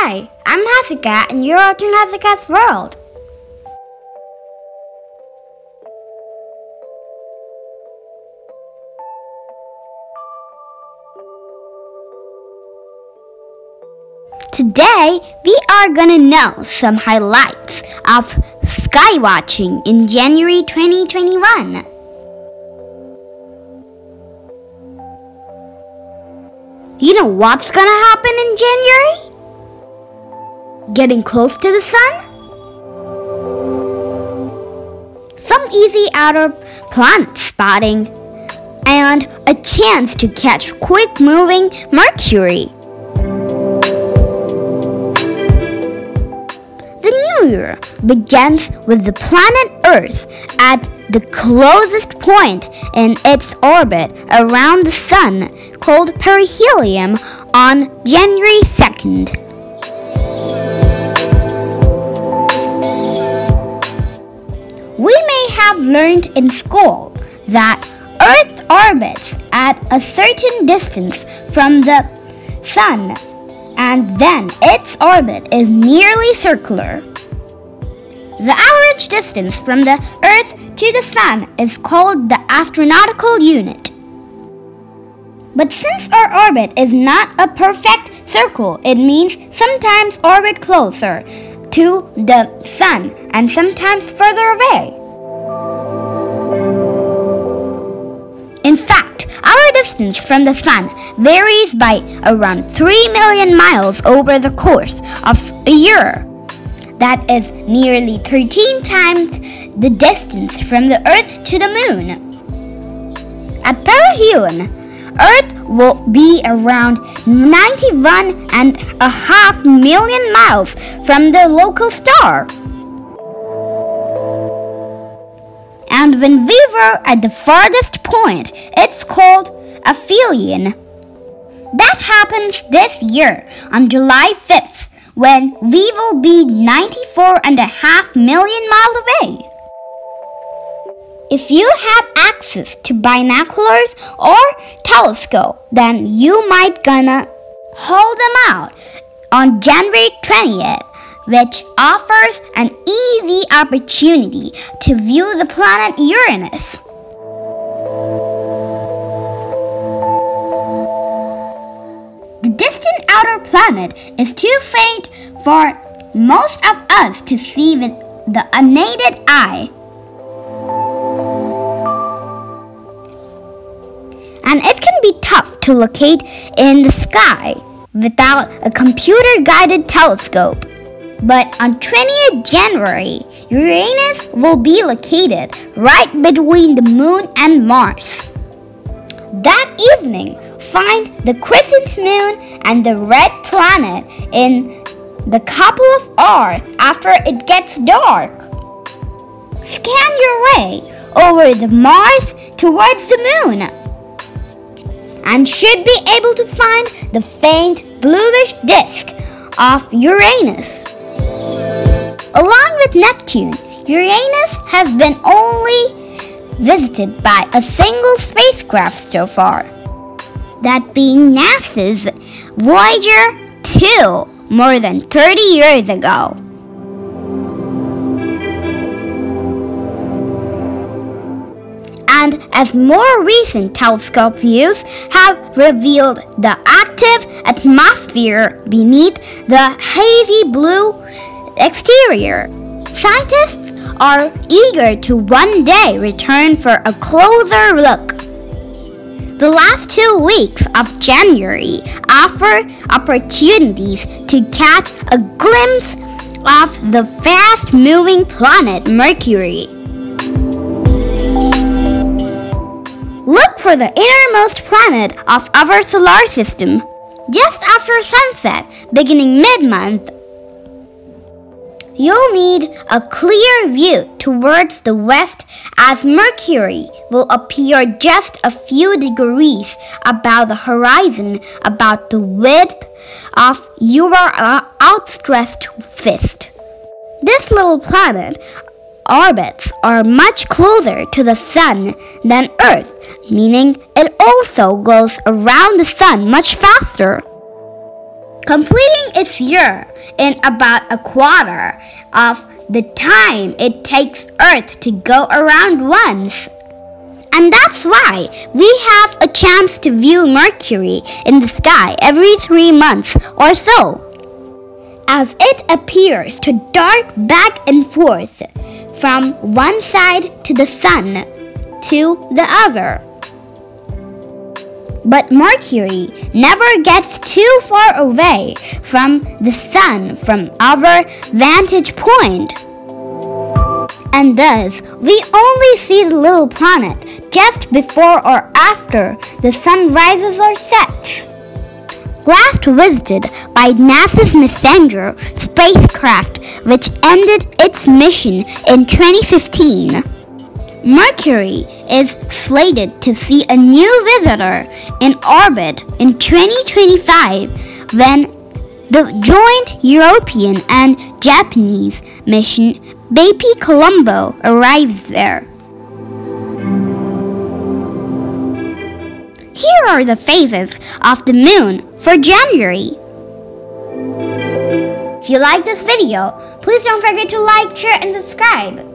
Hi, I'm Haasika and you're watching Haasika's World. Today, we are gonna know some highlights of Skywatching in January 2021. You know what's gonna happen in January? Getting close to the sun? Some easy outer planet spotting, and a chance to catch quick-moving Mercury. The new year begins with the planet Earth at the closest point in its orbit around the sun, called perihelion, on January 2nd. We may have learned in school that Earth orbits at a certain distance from the sun, and then its orbit is nearly circular. The average distance from the Earth to the Sun is called the astronomical unit. But since our orbit is not a perfect circle, it means sometimes orbit closer to the Sun and sometimes further away. In fact, our distance from the Sun varies by around 3 million miles over the course of a year. That is nearly 13 times the distance from the Earth to the Moon. At perihelion, Earth will be around 91.5 million miles from the local star. And when we were at the farthest point, it's called aphelion. That happens this year on July 5th, when we will be 94.5 million miles away. If you have access to binoculars or telescope, then you might gonna hold them out on January 20th, which offers an easy opportunity to view the planet Uranus. The distant outer planet is too faint for most of us to see with the unaided eye. And it can be tough to locate in the sky without a computer-guided telescope. But on 20th January, Uranus will be located right between the Moon and Mars. That evening, find the crescent moon and the red planet in the couple of hours after it gets dark. Scan your way over the Mars towards the Moon and should be able to find the faint bluish disk of Uranus. Along with Neptune, Uranus has been only visited by a single spacecraft so far, that being NASA's Voyager 2 more than 30 years ago. And as more recent telescope views have revealed the active atmosphere beneath the hazy blue exterior, scientists are eager to one day return for a closer look. The last 2 weeks of January offer opportunities to catch a glimpse of the fast-moving planet Mercury. Look for the innermost planet of our solar system just after sunset, beginning mid-month. You'll need a clear view towards the west, as Mercury will appear just a few degrees above the horizon, about the width of your outstretched fist. This little planet orbits are much closer to the Sun than Earth, meaning it also goes around the Sun much faster. completing its year in about a quarter of the time it takes Earth to go around once. And that's why we have a chance to view Mercury in the sky every 3 months or so, as it appears to dart back and forth from one side to the sun to the other. But Mercury never gets too far away from the sun from our vantage point. And thus, we only see the little planet just before or after the sun rises or sets. Last visited by NASA's Messenger spacecraft, which ended its mission in 2015. Mercury is slated to see a new visitor in orbit in 2025 when the joint European and Japanese mission Bepi Colombo arrives there. Here are the phases of the moon for January. If you like this video, please don't forget to like, share, and subscribe.